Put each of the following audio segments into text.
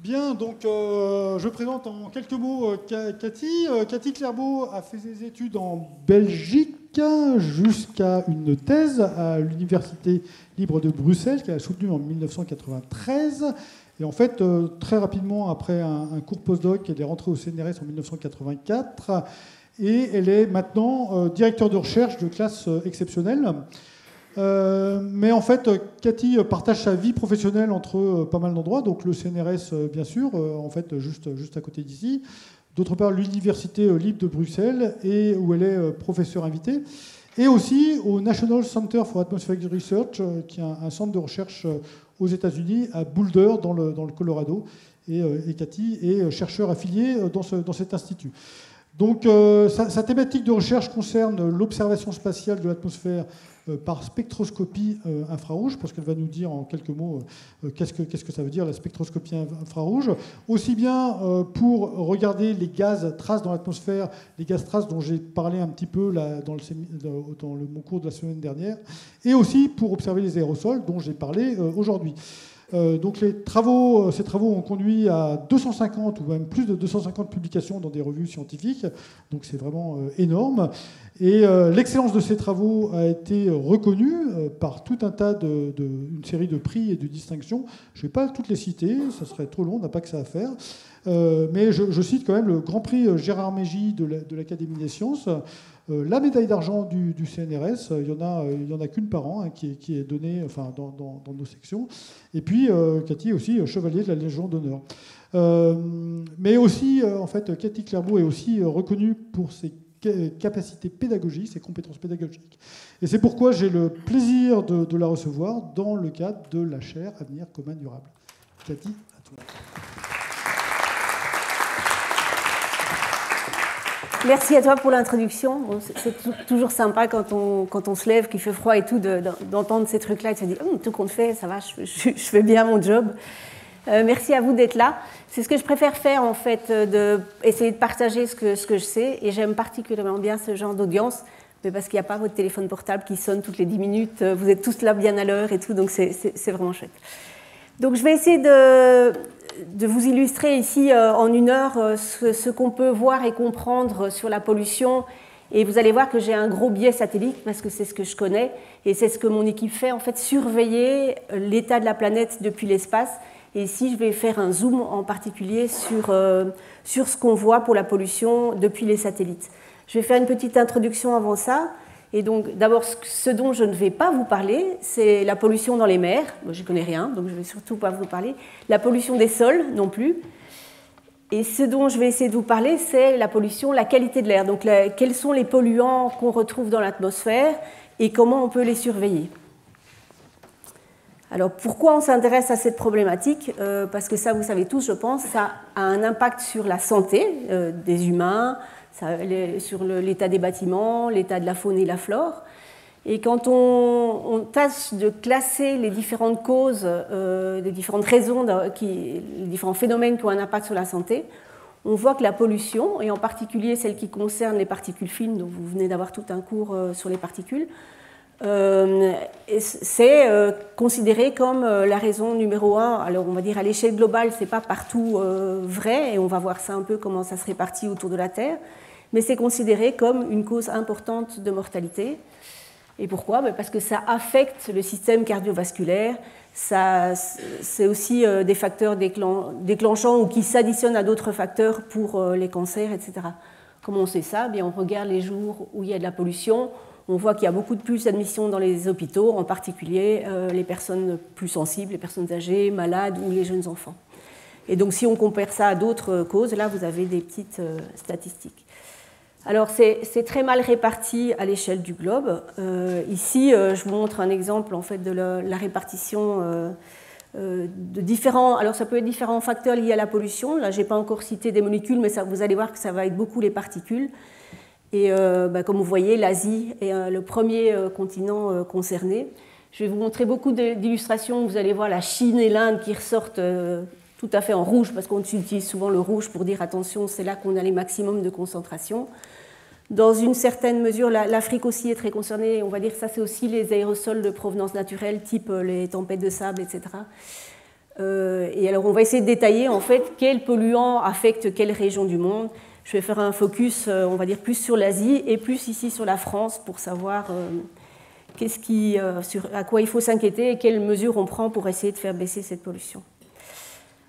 Bien, donc je présente en quelques mots Cathy. Cathy Clairbeau a fait ses études en Belgique jusqu'à une thèse à l'Université libre de Bruxelles qu'elle a soutenue en 1993. Et en fait, très rapidement, après un court postdoc, elle est rentrée au CNRS en 1984. Et elle est maintenant directeur de recherche de classe exceptionnelle. Mais en fait, Cathy partage sa vie professionnelle entre pas mal d'endroits, donc le CNRS, bien sûr, en fait, juste à côté d'ici. D'autre part, l'Université libre de Bruxelles, et où elle est professeure invitée. Et aussi au National Center for Atmospheric Research, qui est un centre de recherche aux États-Unis, à Boulder, dans le Colorado. Et Cathy est chercheur affilié dans cet institut. Donc, sa thématique de recherche concerne l'observation spatiale de l'atmosphère par spectroscopie infrarouge, parce qu'elle va nous dire en quelques mots qu'est-ce que ça veut dire la spectroscopie infrarouge, aussi bien pour regarder les gaz traces dans l'atmosphère, les gaz traces dont j'ai parlé un petit peu là, dans mon cours de la semaine dernière, et aussi pour observer les aérosols dont j'ai parlé aujourd'hui. Donc ces travaux ont conduit à 250 ou même plus de 250 publications dans des revues scientifiques, donc c'est vraiment énorme. Et l'excellence de ces travaux a été reconnue par tout un tas une série de prix et de distinctions. Je ne vais pas toutes les citer, ça serait trop long, on n'a pas que ça à faire. Mais je cite quand même le Grand Prix Gérard Mégy de l'Académie des sciences, la médaille d'argent du CNRS, il y en a qu'une par an qui est donnée enfin, dans nos sections. Et puis Cathy est aussi chevalier de la Légion d'honneur. Mais aussi, en fait, Cathy Clairbeau est aussi reconnue pour ses capacités pédagogiques, ses compétences pédagogiques. Et c'est pourquoi j'ai le plaisir de la recevoir dans le cadre de la chaire Avenir commun durable. Cathy, à toi. Merci à toi pour l'introduction. Bon, c'est toujours sympa quand on se lève, qu'il fait froid et tout, d'entendre ces trucs-là et de se dire tout compte fait, ça va, je fais bien mon job. Merci à vous d'être là. C'est ce que je préfère faire, en fait, essayer de partager ce que je sais. Et j'aime particulièrement bien ce genre d'audience, mais parce qu'il n'y a pas votre téléphone portable qui sonne toutes les 10 minutes. Vous êtes tous là bien à l'heure et tout, donc c'est vraiment chouette. Donc je vais essayer de vous illustrer ici en 1 heure ce qu'on peut voir et comprendre sur la pollution. Et vous allez voir que j'ai un gros biais satellite parce que c'est ce que je connais et c'est ce que mon équipe fait, en fait, surveiller l'état de la planète depuis l'espace. Et ici, je vais faire un zoom en particulier sur ce qu'on voit pour la pollution depuis les satellites. Je vais faire une petite introduction avant ça. Et donc, d'abord, ce dont je ne vais pas vous parler, c'est la pollution dans les mers. Moi, je ne connais rien, donc je ne vais surtout pas vous parler. La pollution des sols, non plus. Et ce dont je vais essayer de vous parler, c'est la pollution, la qualité de l'air. Donc, quels sont les polluants qu'on retrouve dans l'atmosphère et comment on peut les surveiller. Alors, pourquoi on s'intéresse à cette problématique ? Parce que ça, vous savez tous, je pense, ça a un impact sur la santé des humains, sur l'état des bâtiments, l'état de la faune et la flore. Et quand on tâche de classer les différentes causes, les différentes raisons, les différents phénomènes qui ont un impact sur la santé, on voit que la pollution, et en particulier celle qui concerne les particules fines, dont vous venez d'avoir tout un cours sur les particules, c'est considéré comme la raison numéro 1. Alors on va dire à l'échelle globale, ce n'est pas partout vrai, et on va voir ça un peu comment ça se répartit autour de la Terre, mais c'est considéré comme une cause importante de mortalité. Et pourquoi ? Parce que ça affecte le système cardiovasculaire, c'est aussi des facteurs déclenchants ou qui s'additionnent à d'autres facteurs pour les cancers, etc. Comment on sait ça ? Bien, on regarde les jours où il y a de la pollution. On voit qu'il y a beaucoup de plus d'admissions dans les hôpitaux, en particulier les personnes plus sensibles, les personnes âgées, malades ou les jeunes enfants. Et donc, si on compare ça à d'autres causes, là, vous avez des petites statistiques. Alors, c'est très mal réparti à l'échelle du globe. Ici, je vous montre un exemple en fait, de la répartition de différents... Alors, ça peut être différents facteurs liés à la pollution. Là, je n'ai pas encore cité des molécules, mais vous allez voir que ça va être beaucoup les particules. Et comme vous voyez, l'Asie est le premier continent concerné. Je vais vous montrer beaucoup d'illustrations. Vous allez voir la Chine et l'Inde qui ressortent tout à fait en rouge, parce qu'on utilise souvent le rouge pour dire attention, c'est là qu'on a les maximums de concentration. Dans une certaine mesure, l'Afrique aussi est très concernée. On va dire que ça, c'est aussi les aérosols de provenance naturelle, type les tempêtes de sable, etc. Et alors on va essayer de détailler en fait quels polluants affectent quelle région du monde. Je vais faire un focus, on va dire, plus sur l'Asie et plus ici sur la France pour savoir à quoi il faut s'inquiéter et quelles mesures on prend pour essayer de faire baisser cette pollution.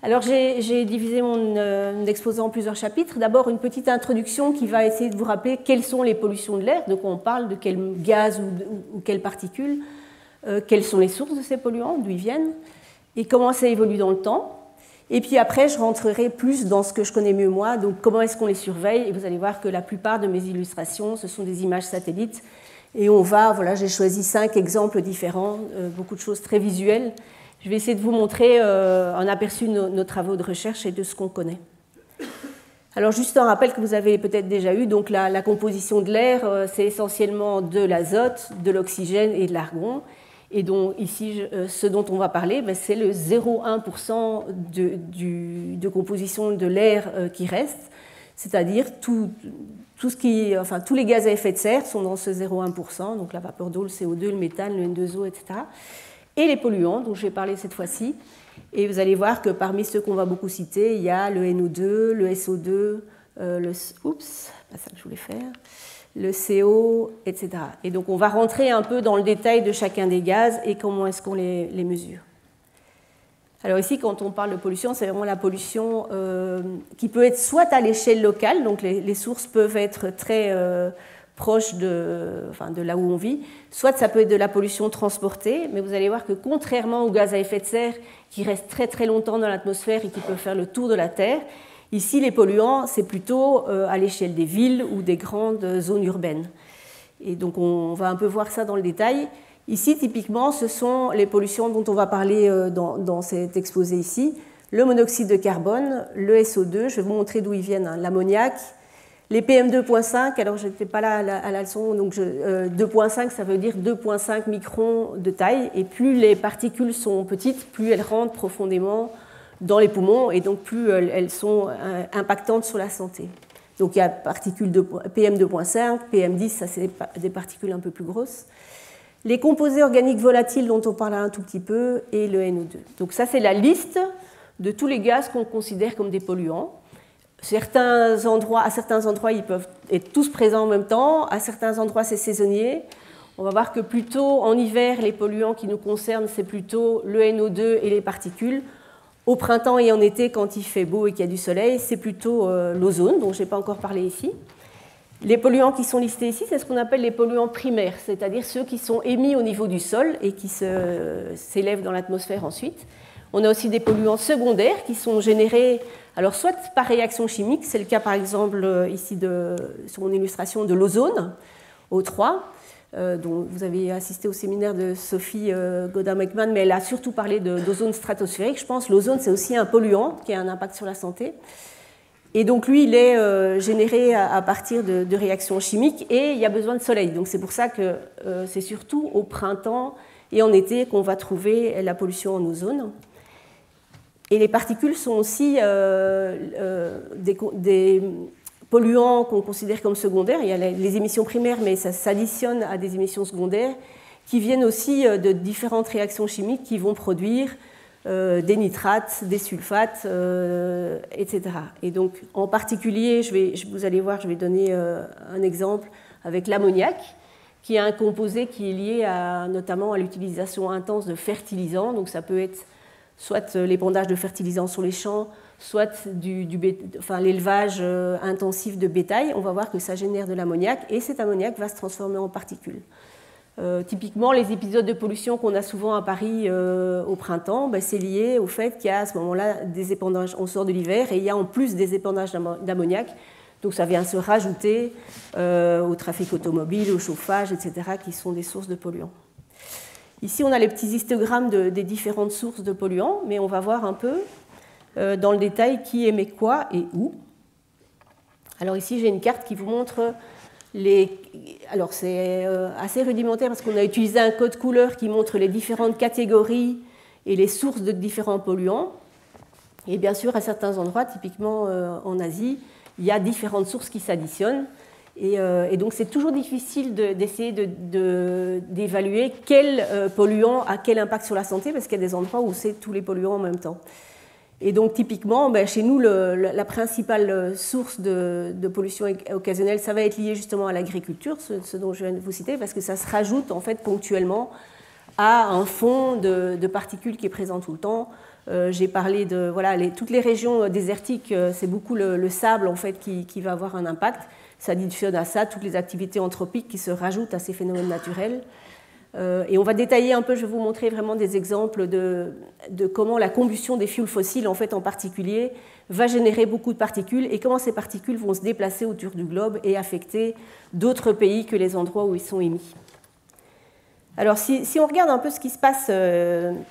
Alors j'ai divisé mon exposé en plusieurs chapitres. D'abord une petite introduction qui va essayer de vous rappeler quelles sont les pollutions de l'air, de quoi on parle, de quels gaz ou quelles particules, quelles sont les sources de ces polluants, d'où ils viennent, et comment ça évolue dans le temps. Et puis après, je rentrerai plus dans ce que je connais mieux moi, donc comment est-ce qu'on les surveille. Et vous allez voir que la plupart de mes illustrations, ce sont des images satellites. Et voilà, j'ai choisi 5 exemples différents, beaucoup de choses très visuelles. Je vais essayer de vous montrer un aperçu de nos travaux de recherche et de ce qu'on connaît. Alors juste un rappel que vous avez peut-être déjà eu, donc la composition de l'air, c'est essentiellement de l'azote, de l'oxygène et de l'argon. Et donc ici, ce dont on va parler, c'est le 0,1% de composition de l'air qui reste, c'est-à-dire tous les gaz à effet de serre sont dans ce 0,1%, donc la vapeur d'eau, le CO2, le méthane, le N2O, etc. Et les polluants, dont je vais parler cette fois-ci. Et vous allez voir que parmi ceux qu'on va beaucoup citer, il y a le NO2, le SO2, pas ça que je voulais faire, le CO, etc. Et donc on va rentrer un peu dans le détail de chacun des gaz et comment est-ce qu'on les mesure. Alors ici, quand on parle de pollution, c'est vraiment la pollution qui peut être soit à l'échelle locale, donc les sources peuvent être très proches de là où on vit, soit ça peut être de la pollution transportée, mais vous allez voir que contrairement aux gaz à effet de serre qui restent très très longtemps dans l'atmosphère et qui peuvent faire le tour de la Terre, ici les polluants, c'est plutôt à l'échelle des villes ou des grandes zones urbaines. Et donc on va un peu voir ça dans le détail. Ici, typiquement, ce sont les pollutions dont on va parler dans cet exposé ici. Le monoxyde de carbone, le SO2, je vais vous montrer d'où ils viennent, l'ammoniac, les PM2.5, alors je n'étais pas là à la leçon, donc 2.5, ça veut dire 2.5 microns de taille, et plus les particules sont petites, plus elles rentrent profondément dans les poumons, et donc plus elles sont impactantes sur la santé. Donc il y a particules de PM2.5, PM10, ça c'est des particules un peu plus grosses. Les composés organiques volatiles dont on parle un tout petit peu, et le NO2. Donc ça c'est la liste de tous les gaz qu'on considère comme des polluants. À certains endroits, ils peuvent être tous présents en même temps. À certains endroits, c'est saisonnier. On va voir que plutôt en hiver, les polluants qui nous concernent, c'est plutôt le NO2 et les particules. Au printemps et en été, quand il fait beau et qu'il y a du soleil, c'est plutôt l'ozone, dont je n'ai pas encore parlé ici. Les polluants qui sont listés ici, c'est ce qu'on appelle les polluants primaires, c'est-à-dire ceux qui sont émis au niveau du sol et qui s'élèvent dans l'atmosphère ensuite. On a aussi des polluants secondaires qui sont générés, alors soit par réaction chimique, c'est le cas par exemple ici sur mon illustration de l'ozone, O3, dont vous avez assisté au séminaire de Sophie Godin-Meckman, mais elle a surtout parlé d'ozone stratosphérique. Je pense que l'ozone, c'est aussi un polluant qui a un impact sur la santé. Et donc lui, il est généré à partir de réactions chimiques et il y a besoin de soleil. Donc c'est pour ça que c'est surtout au printemps et en été qu'on va trouver la pollution en ozone. Et les particules sont aussi des polluants qu'on considère comme secondaires. Il y a les émissions primaires, mais ça s'additionne à des émissions secondaires qui viennent aussi de différentes réactions chimiques qui vont produire des nitrates, des sulfates, etc. Et donc, en particulier, vous allez voir, je vais donner un exemple avec l'ammoniac, qui est un composé qui est lié notamment à l'utilisation intense de fertilisants. Donc, ça peut être soit l'épandage de fertilisants sur les champs, soit l'élevage intensif de bétail. On va voir que ça génère de l'ammoniac, et cet ammoniac va se transformer en particules. Typiquement, les épisodes de pollution qu'on a souvent à Paris au printemps, c'est lié au fait qu'il y a à ce moment-là des épandages. On sort de l'hiver et il y a en plus des épandages d'ammoniac. Donc ça vient se rajouter au trafic automobile, au chauffage, etc., qui sont des sources de polluants. Ici, on a les petits histogrammes des différentes sources de polluants, mais on va voir un peu dans le détail qui émet quoi et où. Alors ici, j'ai une carte qui vous montre Alors c'est assez rudimentaire parce qu'on a utilisé un code couleur qui montre les différentes catégories et les sources de différents polluants. Et bien sûr, à certains endroits, typiquement en Asie, il y a différentes sources qui s'additionnent. Et donc c'est toujours difficile d'essayer d'évaluer quel polluant a quel impact sur la santé, parce qu'il y a des endroits où c'est tous les polluants en même temps. Et donc typiquement, chez nous, la principale source de pollution occasionnelle, ça va être lié justement à l'agriculture, ce dont je viens de vous citer, parce que ça se rajoute en fait ponctuellement à un fond de particules qui est présent tout le temps. J'ai parlé de toutes les régions désertiques, c'est beaucoup le sable en fait qui va avoir un impact. Ça additionne à ça toutes les activités anthropiques qui se rajoutent à ces phénomènes naturels. Et on va détailler un peu, je vais vous montrer vraiment des exemples de comment la combustion des fuels fossiles, en fait en particulier, va générer beaucoup de particules et comment ces particules vont se déplacer autour du globe et affecter d'autres pays que les endroits où ils sont émis. Alors si on regarde un peu ce qui se passe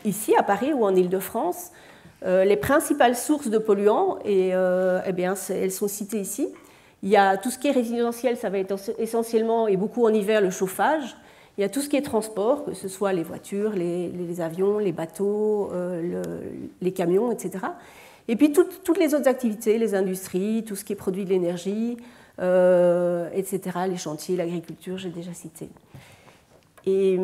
ici à Paris ou en Île-de-France, les principales sources de polluants, elles sont citées ici. Il y a tout ce qui est résidentiel, ça va être essentiellement et beaucoup en hiver le chauffage. Il y a tout ce qui est transport, que ce soit les voitures, les avions, les bateaux, les camions, etc. Et puis toutes les autres activités, les industries, tout ce qui est produit de l'énergie, etc., les chantiers, l'agriculture, j'ai déjà cité. Et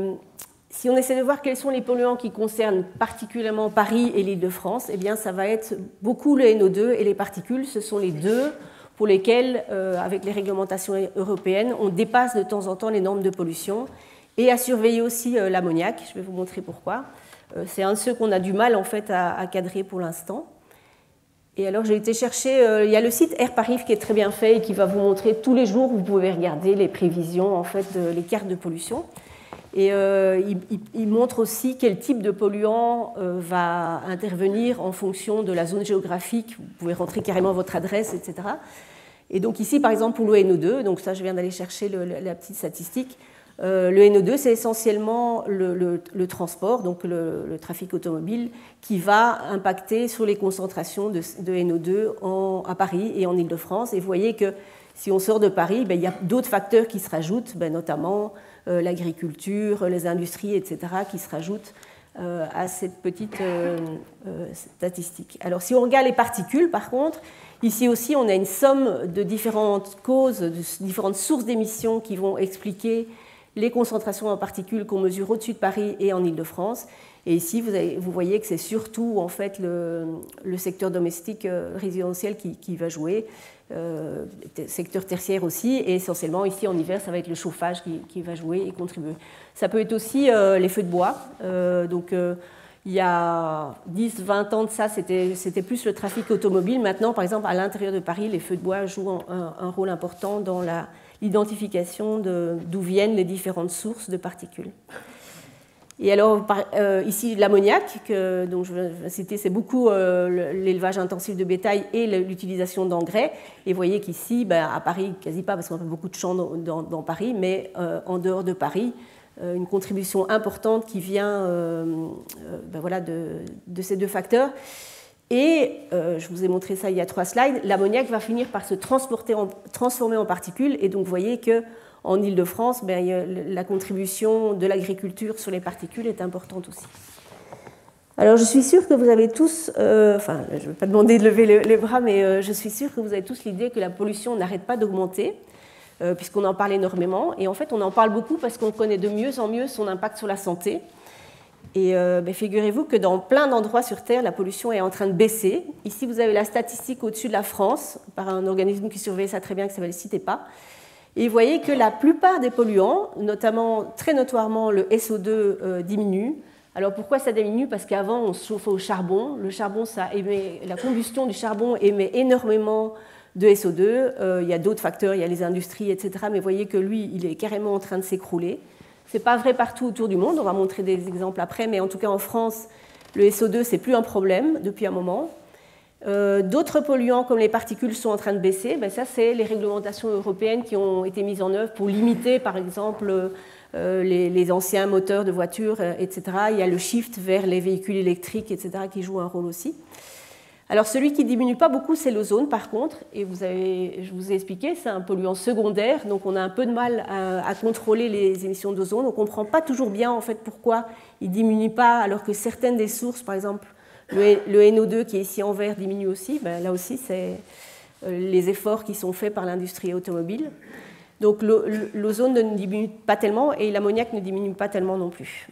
si on essaie de voir quels sont les polluants qui concernent particulièrement Paris et l'Île-de-France, eh bien ça va être beaucoup le NO2 et les particules, ce sont les deux pour lesquels, avec les réglementations européennes, on dépasse de temps en temps les normes de pollution, et à surveiller aussi l'ammoniac. Je vais vous montrer pourquoi. C'est un de ceux qu'on a du mal en fait à cadrer pour l'instant. Et alors j'ai été chercher, il y a le site AirParif qui est très bien fait et qui va vous montrer tous les jours, vous pouvez regarder les prévisions, en fait, les cartes de pollution. Et il montre aussi quel type de polluant va intervenir en fonction de la zone géographique. Vous pouvez rentrer carrément votre adresse, etc. Et donc ici, par exemple, pour le NO2, donc ça je viens d'aller chercher la petite statistique, le NO2 c'est essentiellement le transport, donc le trafic automobile, qui va impacter sur les concentrations de NO2 à Paris et en Île-de-France. Et vous voyez que si on sort de Paris, il y a d'autres facteurs qui se rajoutent, notamment l'agriculture, les industries, etc., qui se rajoutent à cette petite statistique. Alors si on regarde les particules, par contre, ici aussi on a une somme de différentes causes, de différentes sources d'émissions qui vont expliquer les concentrations en particules qu'on mesure au-dessus de Paris et en Île-de-France. Et ici, vous voyez que c'est surtout en fait, le secteur domestique résidentiel qui va jouer, secteur tertiaire aussi, et essentiellement ici en hiver, ça va être le chauffage qui va jouer et contribuer. Ça peut être aussi les feux de bois. Il y a 10-20 ans de ça, c'était plus le trafic automobile. Maintenant, par exemple, à l'intérieur de Paris, les feux de bois jouent un rôle important dans l'identification d'où viennent les différentes sources de particules. Et alors, ici, l'ammoniac, dont je vais citer, c'est beaucoup l'élevage intensif de bétail et l'utilisation d'engrais. Et vous voyez qu'ici, à Paris, quasi pas, parce qu'on a beaucoup de champs dans Paris, mais en dehors de Paris, une contribution importante qui vient de ces deux facteurs. Et je vous ai montré ça il y a 3 slides, l'ammoniac va finir par se transformer en particules. Et donc, vous voyez qu'en Île-de-France, la contribution de l'agriculture sur les particules est importante aussi. Alors, je suis sûre que vous avez tous, je ne vais pas demander de lever les bras, mais je suis sûre que vous avez tous l'idée que la pollution n'arrête pas d'augmenter, puisqu'on en parle énormément. Et en fait, on en parle beaucoup parce qu'on connaît de mieux en mieux son impact sur la santé. Et figurez-vous que dans plein d'endroits sur Terre, la pollution est en train de baisser. Ici, vous avez la statistique au-dessus de la France, par un organisme qui surveille ça très bien, qui s'appelle CITEPA. Et vous voyez que la plupart des polluants, notamment très notoirement le SO2, diminuent. Alors pourquoi ça diminue? Parce qu'avant, on se chauffait au charbon. Le charbon, la combustion du charbon émet énormément de SO2. Il y a d'autres facteurs, il y a les industries, etc. Mais vous voyez que lui, il est carrément en train de s'écrouler. Ce n'est pas vrai partout autour du monde, on va montrer des exemples après, mais en tout cas en France, le SO2, ce n'est plus un problème depuis un moment. D'autres polluants comme les particules sont en train de baisser. Ça, c'est les réglementations européennes qui ont été mises en œuvre pour limiter, par exemple, les anciens moteurs de voitures, etc. Il y a le shift vers les véhicules électriques, etc., qui joue un rôle aussi. Alors celui qui ne diminue pas beaucoup, c'est l'ozone par contre, et je vous ai expliqué, c'est un polluant secondaire, donc on a un peu de mal à contrôler les émissions d'ozone. On ne comprend pas toujours bien en fait, pourquoi il ne diminue pas, alors que certaines des sources, par exemple le NO2 qui est ici en vert, diminue aussi. Là aussi, c'est les efforts qui sont faits par l'industrie automobile. Donc l'ozone ne diminue pas tellement et l'ammoniac ne diminue pas tellement non plus.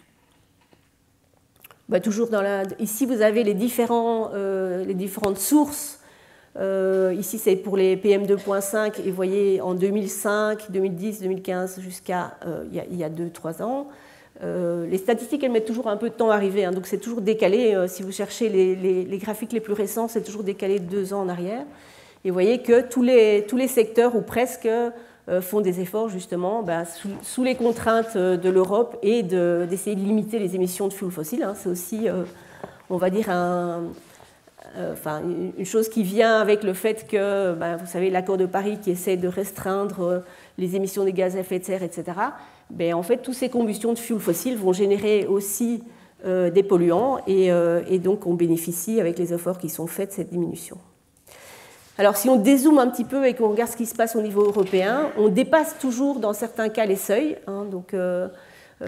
Toujours ici, vous avez les différentes sources. Ici, c'est pour les PM2.5 et vous voyez en 2005, 2010, 2015 jusqu'à il y a 2-3 ans. Les statistiques, elles mettent toujours un peu de temps à arriver, hein, donc c'est toujours décalé. Si vous cherchez les graphiques les plus récents, c'est toujours décalé de 2 ans en arrière. Et vous voyez que tous les secteurs, ou presque, font des efforts justement sous les contraintes de l'Europe et d'essayer de limiter les émissions de fuels fossiles. Hein. C'est aussi, on va dire, une chose qui vient avec le fait que, vous savez, l'accord de Paris qui essaie de restreindre les émissions de gaz à effet de serre, etc. En fait, toutes ces combustions de fuels fossiles vont générer aussi des polluants et donc on bénéficie avec les efforts qui sont faits de cette diminution. Alors si on dézoome un petit peu et qu'on regarde ce qui se passe au niveau européen, on dépasse toujours dans certains cas les seuils. Hein, donc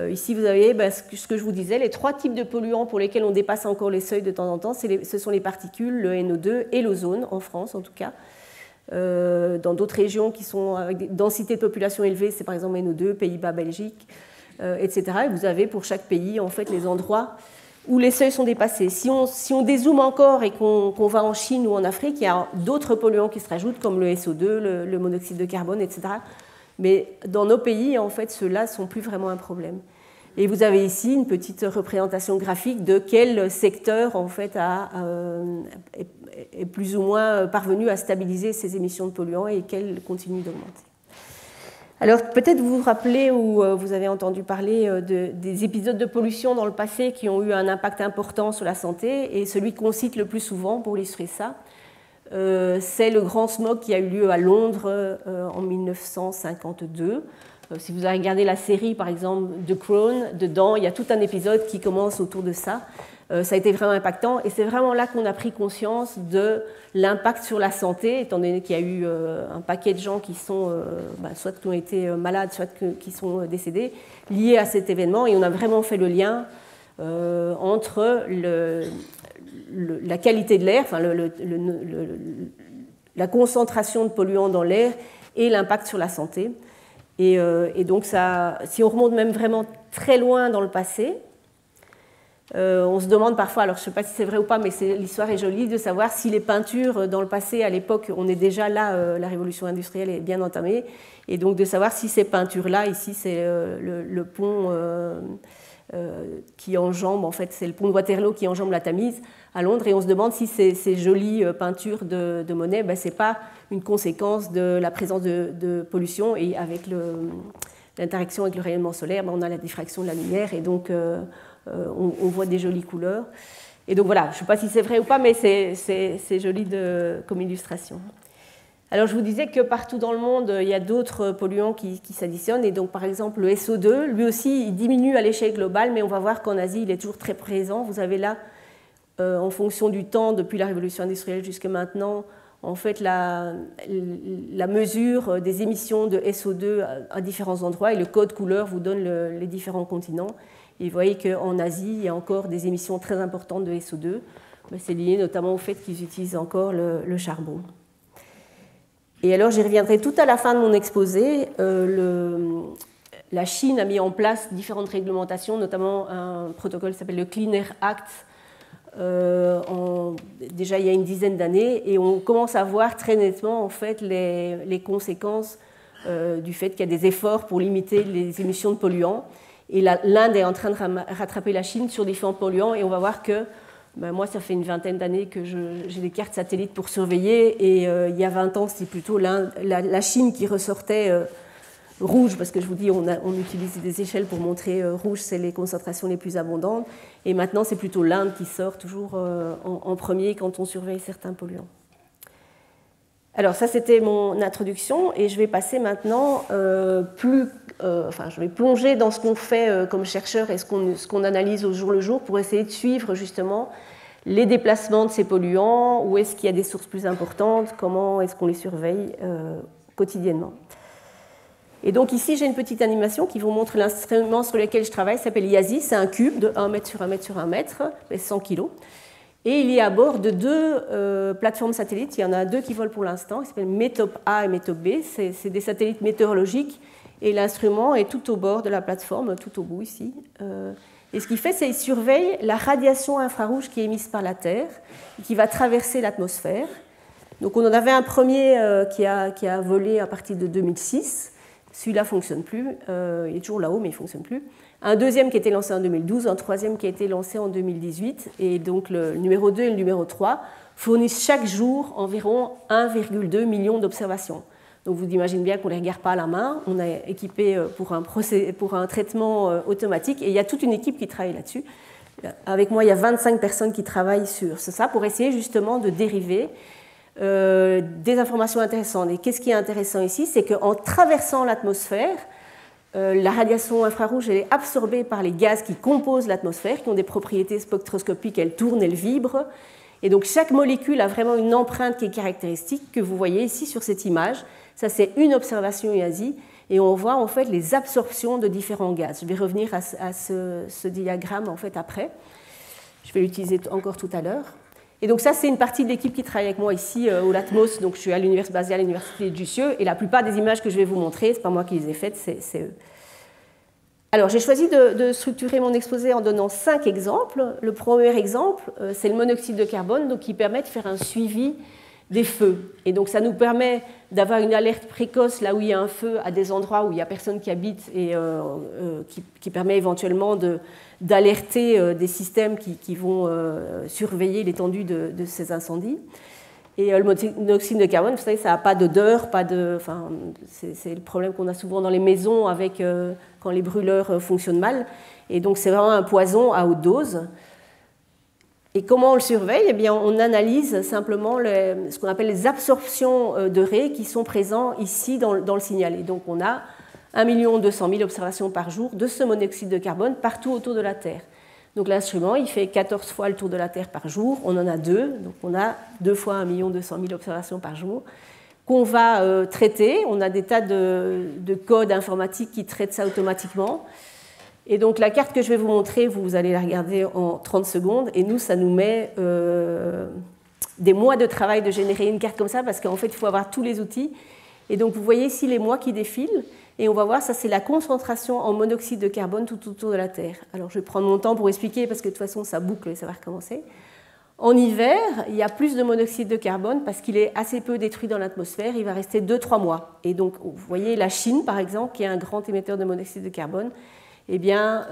ici vous avez ce que je vous disais, les 3 types de polluants pour lesquels on dépasse encore les seuils de temps en temps, ce sont les particules, le NO2 et l'ozone, en France en tout cas. Dans d'autres régions qui sont avec des densités de population élevées, c'est par exemple NO2, Pays-Bas, Belgique, etc. Et vous avez pour chaque pays en fait les endroits où les seuils sont dépassés. Si on dézoome encore et qu'on va en Chine ou en Afrique, il y a d'autres polluants qui se rajoutent comme le SO2, le monoxyde de carbone, etc. Mais dans nos pays, en fait, ceux-là ne sont plus vraiment un problème. Et vous avez ici une petite représentation graphique de quel secteur en fait, est plus ou moins parvenu à stabiliser ces émissions de polluants et quel continue d'augmenter. Alors peut-être vous vous rappelez ou vous avez entendu parler des épisodes de pollution dans le passé qui ont eu un impact important sur la santé, et celui qu'on cite le plus souvent pour illustrer ça, c'est le grand smog qui a eu lieu à Londres en 1952. Si vous avez regardé la série, par exemple, The Crown, dedans, il y a tout un épisode qui commence autour de ça. Ça a été vraiment impactant, et c'est vraiment là qu'on a pris conscience de l'impact sur la santé, étant donné qu'il y a eu un paquet de gens qui sont, soit qui ont été malades, soit qui sont décédés, liés à cet événement, et on a vraiment fait le lien entre la qualité de l'air, la concentration de polluants dans l'air et l'impact sur la santé. Et donc, ça, si on remonte même vraiment très loin dans le passé, on se demande parfois, alors je ne sais pas si c'est vrai ou pas, mais l'histoire est jolie, de savoir si les peintures dans le passé, à l'époque, on est déjà là, la révolution industrielle est bien entamée, et donc de savoir si ces peintures-là, ici c'est le pont qui enjambe, en fait c'est le pont de Waterloo qui enjambe la Tamise à Londres, et on se demande si ces jolies peintures de Monet, ce n'est pas une conséquence de la présence de pollution, et avec l'interaction avec le rayonnement solaire, on a la diffraction de la lumière, et donc on voit des jolies couleurs. Et donc voilà, je ne sais pas si c'est vrai ou pas, mais c'est joli comme illustration. Alors je vous disais que partout dans le monde, il y a d'autres polluants qui s'additionnent. Et donc par exemple le SO2, lui aussi, il diminue à l'échelle globale, mais on va voir qu'en Asie, il est toujours très présent. Vous avez là, en fonction du temps, depuis la révolution industrielle jusqu'à maintenant, en fait la mesure des émissions de SO2 à différents endroits. Et le code couleur vous donne les différents continents. Et vous voyez qu'en Asie, il y a encore des émissions très importantes de SO2. C'est lié notamment au fait qu'ils utilisent encore le charbon. Et alors, j'y reviendrai tout à la fin de mon exposé. La Chine a mis en place différentes réglementations, notamment un protocole qui s'appelle le Clean Air Act, déjà il y a une dizaine d'années, et on commence à voir très nettement en fait, les conséquences du fait qu'il y a des efforts pour limiter les émissions de polluants. Et l'Inde est en train de rattraper la Chine sur différents polluants, et on va voir que moi, ça fait une vingtaine d'années que j'ai des cartes satellites pour surveiller, et il y a 20 ans, c'était plutôt la Chine qui ressortait rouge, parce que je vous dis, on utilise des échelles pour montrer rouge, c'est les concentrations les plus abondantes, et maintenant, c'est plutôt l'Inde qui sort toujours en premier quand on surveille certains polluants. Alors ça, c'était mon introduction, et je vais passer maintenant je vais plonger dans ce qu'on fait comme chercheur et ce qu'on analyse au jour le jour pour essayer de suivre justement les déplacements de ces polluants, où est-ce qu'il y a des sources plus importantes, comment est-ce qu'on les surveille quotidiennement. Et donc ici, j'ai une petite animation qui vous montre l'instrument sur lequel je travaille, ça s'appelle YASI, c'est un cube de 1 mètre sur 1 mètre sur 1 mètre, 100 kg. Et il est à bord de 2 plateformes satellites. Il y en a 2 qui volent pour l'instant, qui s'appellent METOP A et METOP B. C'est des satellites météorologiques et l'instrument est tout au bord de la plateforme, tout au bout ici. Et ce qu'il fait, c'est qu'il surveille la radiation infrarouge qui est émise par la Terre et qui va traverser l'atmosphère. Donc on en avait un premier qui a volé à partir de 2006. Celui-là ne fonctionne plus. Il est toujours là-haut, mais il ne fonctionne plus. Un deuxième qui a été lancé en 2012, un troisième qui a été lancé en 2018. Et donc le numéro 2 et le numéro 3 fournissent chaque jour environ 1,2 million d'observations. Donc vous imaginez bien qu'on ne les regarde pas à la main. On est équipé pour un traitement automatique. Et il y a toute une équipe qui travaille là-dessus. Avec moi, il y a 25 personnes qui travaillent sur ça pour essayer justement de dériver des informations intéressantes. Et qu'est-ce qui est intéressant ici, c'est qu'en traversant l'atmosphère, la radiation infrarouge elle est absorbée par les gaz qui composent l'atmosphère, qui ont des propriétés spectroscopiques, elles tournent, elles vibrent. Et donc chaque molécule a vraiment une empreinte qui est caractéristique, que vous voyez ici sur cette image. Ça, c'est une observation IASI, et on voit en fait les absorptions de différents gaz. Je vais revenir à ce diagramme en fait après. Je vais l'utiliser encore tout à l'heure. Et donc ça, c'est une partie de l'équipe qui travaille avec moi ici au LATMOS. Donc je suis basée à l'université de Jussieu, et la plupart des images que je vais vous montrer, ce n'est pas moi qui les ai faites, c'est eux. Alors j'ai choisi de structurer mon exposé en donnant 5 exemples. Le premier exemple, c'est le monoxyde de carbone, donc, qui permet de faire un suivi des feux. Et donc ça nous permet d'avoir une alerte précoce là où il y a un feu, à des endroits où il n'y a personne qui habite, et qui permet éventuellement d'alerter des systèmes qui vont surveiller l'étendue de ces incendies. Et le monoxyde de carbone, vous savez, ça n'a pas d'odeur, c'est le problème qu'on a souvent dans les maisons avec, quand les brûleurs fonctionnent mal. Et donc c'est vraiment un poison à haute dose. Et comment on le surveille? Eh bien, on analyse simplement ce qu'on appelle les absorptions de raies qui sont présentes ici dans le signal. Et donc on a 1 200 000 observations par jour de ce monoxyde de carbone partout autour de la Terre. Donc l'instrument, il fait 14 fois le tour de la Terre par jour. On en a 2, donc on a 2 fois 1 200 000 observations par jour qu'on va traiter. On a des tas de codes informatiques qui traitent ça automatiquement. Et donc la carte que je vais vous montrer, vous allez la regarder en 30 secondes. Et nous, ça nous met des mois de travail de générer une carte comme ça, parce qu'en fait, il faut avoir tous les outils. Et donc vous voyez ici les mois qui défilent. Et on va voir, ça c'est la concentration en monoxyde de carbone tout autour de la Terre. Alors je vais prendre mon temps pour expliquer, parce que de toute façon ça boucle et ça va recommencer. En hiver, il y a plus de monoxyde de carbone parce qu'il est assez peu détruit dans l'atmosphère, il va rester 2-3 mois. Et donc vous voyez la Chine par exemple, qui est un grand émetteur de monoxyde de carbone, eh bien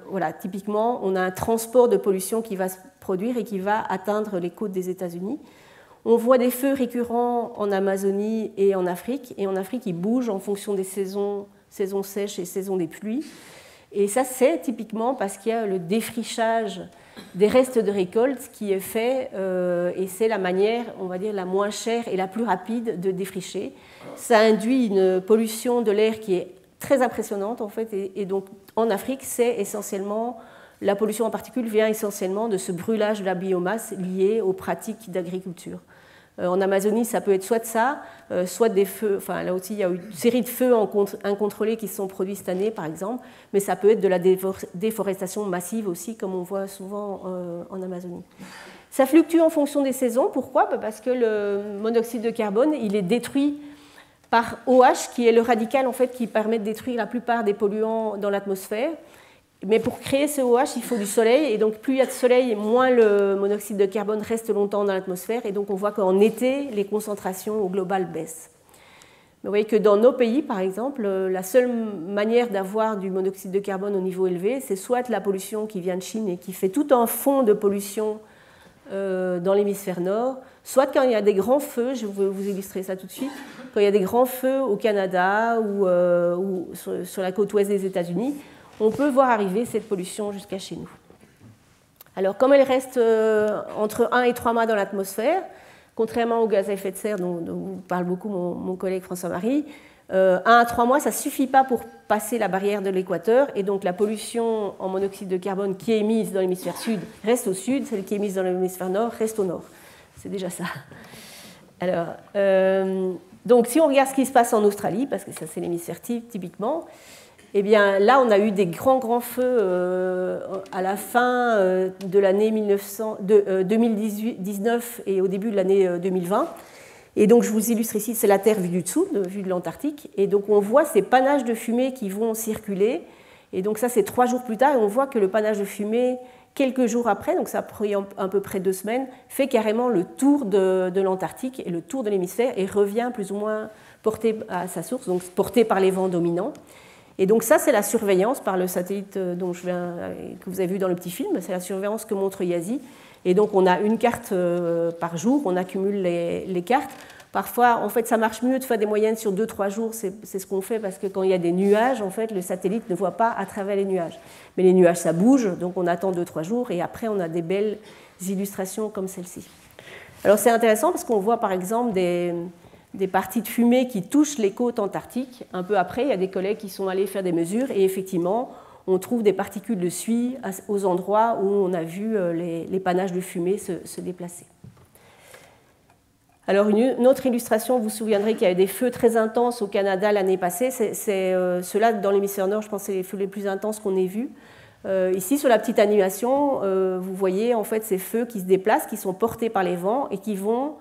voilà, typiquement on a un transport de pollution qui va se produire et qui va atteindre les côtes des États-Unis. On voit des feux récurrents en Amazonie et en Afrique. Et en Afrique, ils bougent en fonction des saisons sèches et saisons des pluies. Et ça, c'est typiquement parce qu'il y a le défrichage des restes de récolte qui est fait. Et c'est la manière, on va dire, la moins chère et la plus rapide de défricher. Ça induit une pollution de l'air qui est très impressionnante, en fait. Et donc, en Afrique, c'est essentiellement... La pollution en particules vient essentiellement de ce brûlage de la biomasse lié aux pratiques d'agriculture. En Amazonie, ça peut être soit de ça, soit des feux, enfin là aussi il y a eu une série de feux incontrôlés qui se sont produits cette année par exemple, mais ça peut être de la déforestation massive aussi, comme on voit souvent en Amazonie. Ça fluctue en fonction des saisons, pourquoi? Parce que le monoxyde de carbone, il est détruit par OH, qui est le radical en fait, qui permet de détruire la plupart des polluants dans l'atmosphère. Mais pour créer ce OH, il faut du soleil, et donc plus il y a de soleil, moins le monoxyde de carbone reste longtemps dans l'atmosphère, et donc on voit qu'en été, les concentrations au global baissent. Mais vous voyez que dans nos pays, par exemple, la seule manière d'avoir du monoxyde de carbone au niveau élevé, c'est soit la pollution qui vient de Chine et qui fait tout un fond de pollution dans l'hémisphère nord, soit quand il y a des grands feux, je vais vous illustrer ça tout de suite, quand il y a des grands feux au Canada ou sur la côte ouest des États-Unis, on peut voir arriver cette pollution jusqu'à chez nous. Alors, comme elle reste entre 1 et 3 mois dans l'atmosphère, contrairement aux gaz à effet de serre dont parle beaucoup mon collègue François-Marie, 1 à 3 mois, ça ne suffit pas pour passer la barrière de l'équateur, et donc la pollution en monoxyde de carbone qui est émise dans l'hémisphère sud reste au sud, celle qui est émise dans l'hémisphère nord reste au nord. C'est déjà ça. Alors, donc, si on regarde ce qui se passe en Australie, parce que ça c'est l'hémisphère typiquement, Eh bien, là, on a eu des grands feux à la fin de l'année 2019 et au début de l'année 2020. Et donc, je vous illustre ici, c'est la Terre vue du dessous, vue de l'Antarctique. Et donc, on voit ces panaches de fumée qui vont circuler. Et donc, ça, c'est 3 jours plus tard. Et on voit que le panache de fumée, quelques jours après, donc ça a pris à peu près 2 semaines, fait carrément le tour de l'Antarctique et le tour de l'hémisphère et revient plus ou moins porté à sa source, donc porté par les vents dominants. Et donc ça, c'est la surveillance par le satellite que vous avez vu dans le petit film, c'est la surveillance que montre YASI. Et donc on a une carte par jour, on accumule les cartes. Parfois, en fait, ça marche mieux de faire des moyennes sur 2-3 jours, c'est ce qu'on fait parce que quand il y a des nuages, en fait, le satellite ne voit pas à travers les nuages. Mais les nuages, ça bouge, donc on attend 2-3 jours et après, on a des belles illustrations comme celle-ci. Alors c'est intéressant parce qu'on voit par exemple des parties de fumée qui touchent les côtes antarctiques. Un peu après, il y a des collègues qui sont allés faire des mesures et effectivement, on trouve des particules de suie aux endroits où on a vu les panaches de fumée se déplacer. Alors une autre illustration, vous vous souviendrez qu'il y a eu des feux très intenses au Canada l'année passée. C'est ceux-là dans l'hémisphère nord, je pense que c'est les feux les plus intenses qu'on ait vus. Ici, sur la petite animation, vous voyez en fait ces feux qui se déplacent, qui sont portés par les vents et qui vont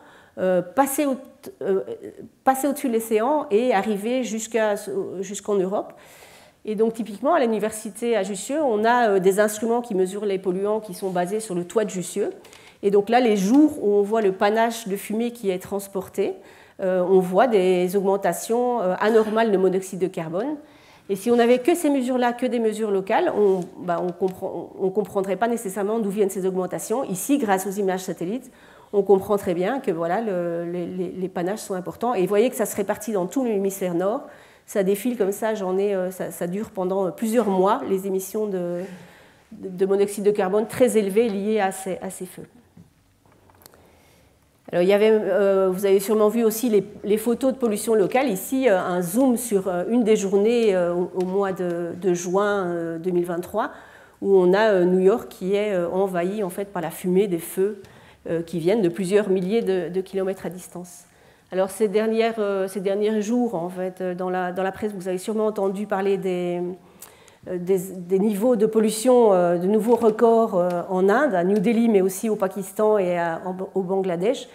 passer au-dessus de l'océan et arriver jusqu'en Europe. Et donc typiquement à l'université à Jussieu, on a des instruments qui mesurent les polluants qui sont basés sur le toit de Jussieu. Et donc là, les jours où on voit le panache de fumée qui est transporté, on voit des augmentations anormales de monoxyde de carbone. Et si on n'avait que ces mesures-là, que des mesures locales, on ne comprendrait pas nécessairement d'où viennent ces augmentations. Ici, grâce aux images satellites, on comprend très bien que voilà, les panaches sont importants. Et vous voyez que ça se répartit dans tout l'hémisphère nord. Ça défile comme ça, ça dure pendant plusieurs mois, les émissions de monoxyde de carbone très élevées liées à ces feux. Alors, vous avez sûrement vu aussi les photos de pollution locale. Ici, un zoom sur une des journées au mois de juin 2023, où on a New York qui est envahi en fait, par la fumée des feux qui viennent de plusieurs milliers de kilomètres à distance. Alors, ces derniers jours, en fait, dans la presse, vous avez sûrement entendu parler des niveaux de pollution, de nouveaux records en Inde, à New Delhi, mais aussi au Pakistan et au Bangladesh.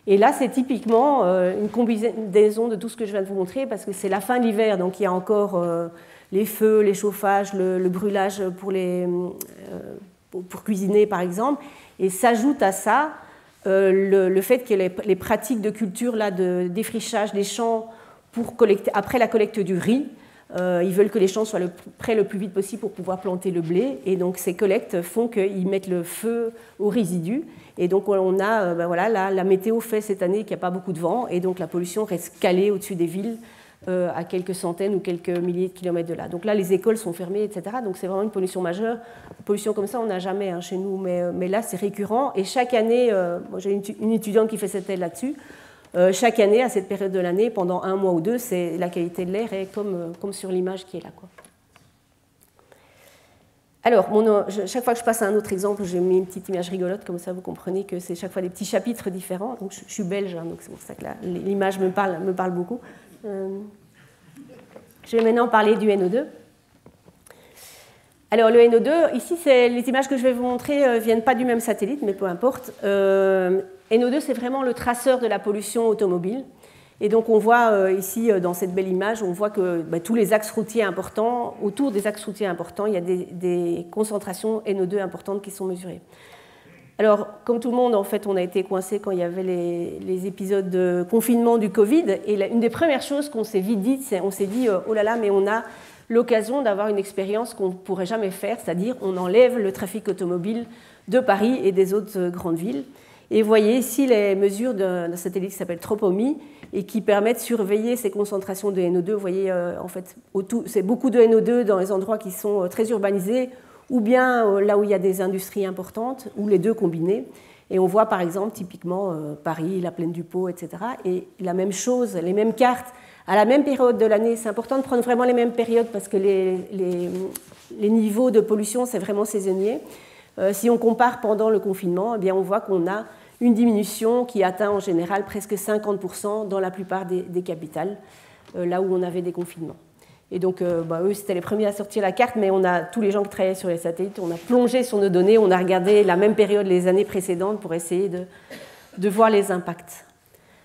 Et là, c'est typiquement une combinaison de tout ce que je viens de vous montrer, parce que c'est la fin de l'hiver, donc il y a encore les feux, les chauffages, le brûlage pour cuisiner, par exemple. Et s'ajoute à ça le fait que les pratiques de culture là, de défrichage des champs après la collecte du riz, ils veulent que les champs soient prêts le plus vite possible pour pouvoir planter le blé. Et donc ces collectes font qu'ils mettent le feu aux résidus. Et donc on a, la météo fait cette année qu'il n'y a pas beaucoup de vent. Et donc la pollution reste calée au-dessus des villes à quelques centaines ou quelques milliers de kilomètres de là. Donc là, les écoles sont fermées, etc. Donc c'est vraiment une pollution majeure. Une pollution comme ça, on n'a jamais chez nous. Mais là, c'est récurrent. Et chaque année, j'ai une étudiante qui fait cette thèse là-dessus. Chaque année, à cette période de l'année, pendant 1 mois ou 2, la qualité de l'air est comme sur l'image qui est là, quoi. Alors, chaque fois que je passe à un autre exemple, j'ai mis une petite image rigolote, comme ça vous comprenez que c'est chaque fois des petits chapitres différents. Donc, je suis belge, hein, donc c'est pour ça que l'image me parle beaucoup. Je vais maintenant parler du NO2. Alors, le NO2, ici, les images que je vais vous montrer ne viennent pas du même satellite, mais peu importe. NO2, c'est vraiment le traceur de la pollution automobile. Et donc, on voit ici, dans cette belle image, on voit que tous les axes routiers importants, autour des axes routiers importants, il y a des concentrations NO2 importantes qui sont mesurées. Alors, comme tout le monde, en fait, on a été coincé quand il y avait les épisodes de confinement du Covid. Et une des premières choses qu'on s'est vite dit, on s'est dit, oh là là, mais on a l'occasion d'avoir une expérience qu'on ne pourrait jamais faire, c'est-à-dire on enlève le trafic automobile de Paris et des autres grandes villes. Et vous voyez ici les mesures d'un satellite qui s'appelle Tropomi et qui permet de surveiller ces concentrations de NO2. Vous voyez, en fait, c'est beaucoup de NO2 dans les endroits qui sont très urbanisés ou bien là où il y a des industries importantes, ou les deux combinés. Et on voit par exemple typiquement Paris, la plaine du Pô, etc. Et la même chose, les mêmes cartes, à la même période de l'année. C'est important de prendre vraiment les mêmes périodes parce que les niveaux de pollution, c'est vraiment saisonnier. Si on compare pendant le confinement, eh bien, on voit qu'on a une diminution qui atteint en général presque 50% dans la plupart des capitales, là où on avait des confinements. Et donc, eux, c'était les premiers à sortir la carte, mais on a tous les gens qui travaillaient sur les satellites, on a plongé sur nos données, on a regardé la même période les années précédentes pour essayer de voir les impacts.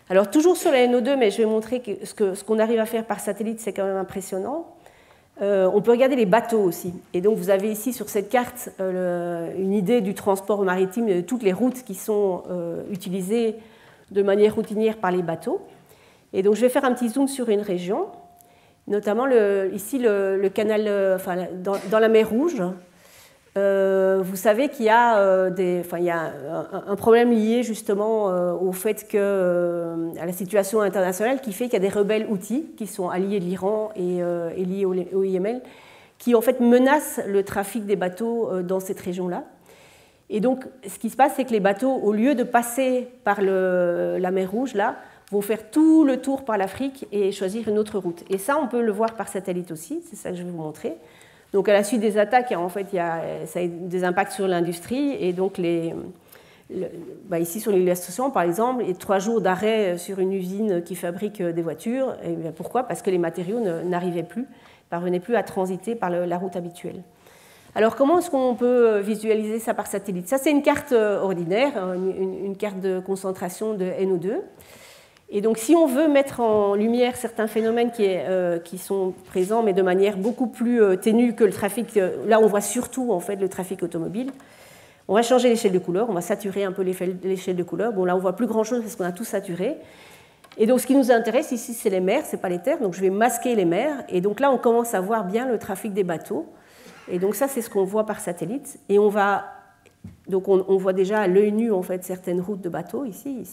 Alors, toujours sur la NO2, mais je vais montrer que ce qu'on arrive à faire par satellite, c'est quand même impressionnant. On peut regarder les bateaux aussi. Et donc, vous avez ici sur cette carte une idée du transport maritime, de toutes les routes qui sont utilisées de manière routinière par les bateaux. Et donc, je vais faire un petit zoom sur une région, notamment ici le canal, dans la mer Rouge. Vous savez qu'il y a, un problème lié justement au fait à la situation internationale qui fait qu'il y a des rebelles houthis qui sont alliés de l'Iran et liés au Yémen, qui en fait menacent le trafic des bateaux dans cette région-là. Et donc, ce qui se passe, c'est que les bateaux, au lieu de passer par la mer Rouge, là, vont faire tout le tour par l'Afrique et choisir une autre route. Et ça, on peut le voir par satellite aussi, c'est ça que je vais vous montrer. Donc, à la suite des attaques, ça a des impacts sur l'industrie. Et donc, ici, sur l'illustration, par exemple, il y a 3 jours d'arrêt sur une usine qui fabrique des voitures. Et bien, pourquoi ? Parce que les matériaux n'arrivaient plus, ne parvenaient plus à transiter par la route habituelle. Alors, comment est-ce qu'on peut visualiser ça par satellite ? Ça, c'est une carte ordinaire, une carte de concentration de NO2. Et donc, si on veut mettre en lumière certains phénomènes qui sont présents, mais de manière beaucoup plus ténue que le trafic, là, on voit surtout en fait le trafic automobile. On va changer l'échelle de couleur, on va saturer un peu l'échelle de couleur. Bon, là, on voit plus grand-chose parce qu'on a tout saturé. Et donc, ce qui nous intéresse ici, c'est les mers, c'est pas les terres. Donc, je vais masquer les mers. Et donc là, on commence à voir bien le trafic des bateaux. Et donc, ça, c'est ce qu'on voit par satellite. Et on voit déjà à l'œil nu en fait certaines routes de bateaux ici.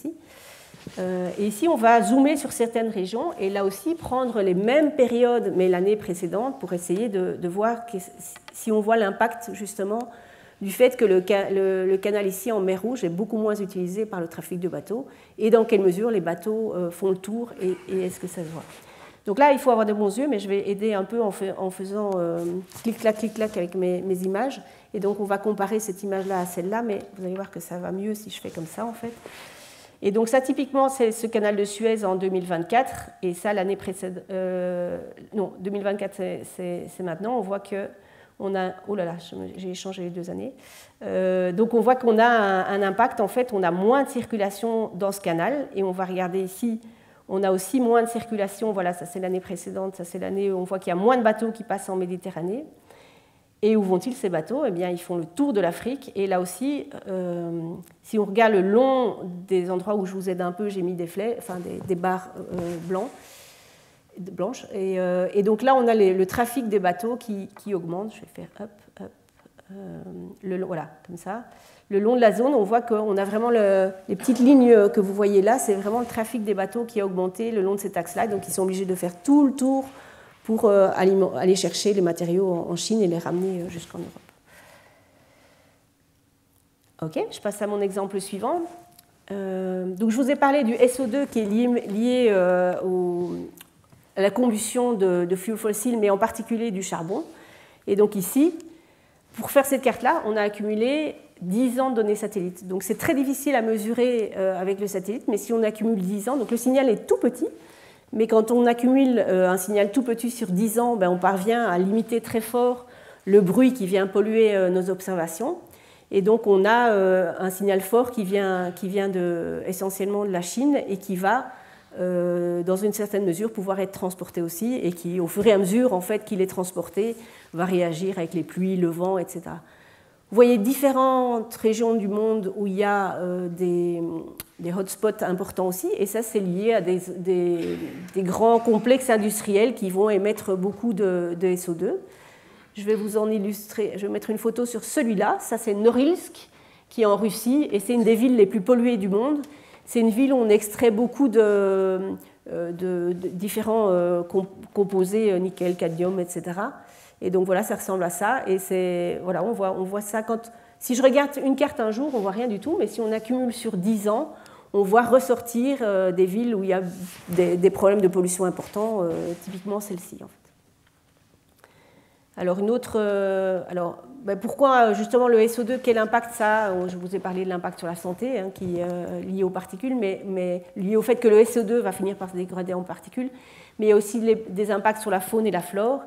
Et ici, on va zoomer sur certaines régions et là aussi prendre les mêmes périodes, mais l'année précédente, pour essayer de voir si on voit l'impact justement du fait que le canal ici en mer Rouge est beaucoup moins utilisé par le trafic de bateaux et dans quelle mesure les bateaux font le tour et est-ce que ça se voit. Donc là, il faut avoir de bons yeux, mais je vais aider un peu en faisant clic-clac avec mes images. Et donc, on va comparer cette image-là à celle-là, mais vous allez voir que ça va mieux si je fais comme ça, en fait. Et donc ça, typiquement, c'est ce canal de Suez en 2024, et ça, l'année précédente... non, 2024, c'est maintenant. On voit qu'on a... Oh là là, j'ai échangé les 2 années. Donc on voit qu'on a un impact, en fait, on a moins de circulation dans ce canal, et on va regarder ici, on a aussi moins de circulation, voilà, ça c'est l'année précédente, ça c'est l'année où on voit qu'il y a moins de bateaux qui passent en Méditerranée. Et où vont-ils ces bateaux ? Eh bien, ils font le tour de l'Afrique. Et là aussi, si on regarde le long des endroits où je vous aide un peu, j'ai mis des barres blanches. Et donc là, on a le trafic des bateaux qui augmente. Je vais faire voilà, comme ça. Le long de la zone, on voit qu'on a vraiment les petites lignes que vous voyez là, c'est vraiment le trafic des bateaux qui a augmenté le long de cet axe-là. Donc, ils sont obligés de faire tout le tour pour aller chercher les matériaux en Chine et les ramener jusqu'en Europe. Ok, je passe à mon exemple suivant. Donc je vous ai parlé du SO2 qui est lié à la combustion de fuel fossiles, mais en particulier du charbon. Et donc ici, pour faire cette carte-là, on a accumulé 10 ans de données satellites. Donc c'est très difficile à mesurer avec le satellite, mais si on accumule 10 ans, donc le signal est tout petit, mais quand on accumule un signal tout petit sur 10 ans, on parvient à limiter très fort le bruit qui vient polluer nos observations. Et donc on a un signal fort qui vient essentiellement de la Chine et qui va, dans une certaine mesure, pouvoir être transporté aussi et qui, au fur et à mesure en fait, qu'il est transporté, va réagir avec les pluies, le vent, etc. Vous voyez différentes régions du monde où il y a des hotspots importants aussi, et ça c'est lié à des grands complexes industriels qui vont émettre beaucoup de SO2. Je vais vous en illustrer, je vais mettre une photo sur celui-là, ça c'est Norilsk, qui est en Russie, et c'est une des villes les plus polluées du monde. C'est une ville où on extrait beaucoup de différents composés, nickel, cadmium, etc. Et donc voilà, ça ressemble à ça. Et voilà, on voit ça si je regarde une carte un jour, on ne voit rien du tout, mais si on accumule sur 10 ans, on voit ressortir des villes où il y a des problèmes de pollution importants, typiquement celle-ci. En fait. Alors, pourquoi justement le SO2, quel impact ça a ? Je vous ai parlé de l'impact sur la santé, qui est lié aux particules, mais lié au fait que le SO2 va finir par se dégrader en particules. mais il y a aussi des impacts sur la faune et la flore.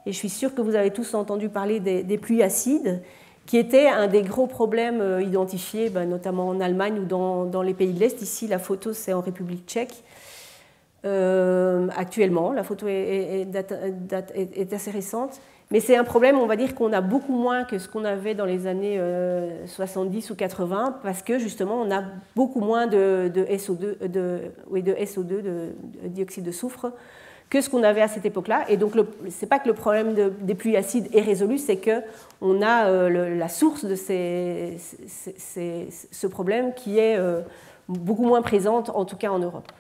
Et je suis sûre que vous avez tous entendu parler des pluies acides, qui étaient un des gros problèmes identifiés, notamment en Allemagne ou dans les pays de l'Est. Ici, la photo, c'est en République tchèque. Actuellement, la photo est assez récente. Mais c'est un problème, on va dire, qu'on a beaucoup moins que ce qu'on avait dans les années 70 ou 80, parce que justement, on a beaucoup moins de SO2, de dioxyde de soufre, que ce qu'on avait à cette époque-là. Et donc, ce n'est pas que le problème des pluies acides est résolu, c'est qu'on a la source de ce problème qui est beaucoup moins présente, en tout cas en Europe.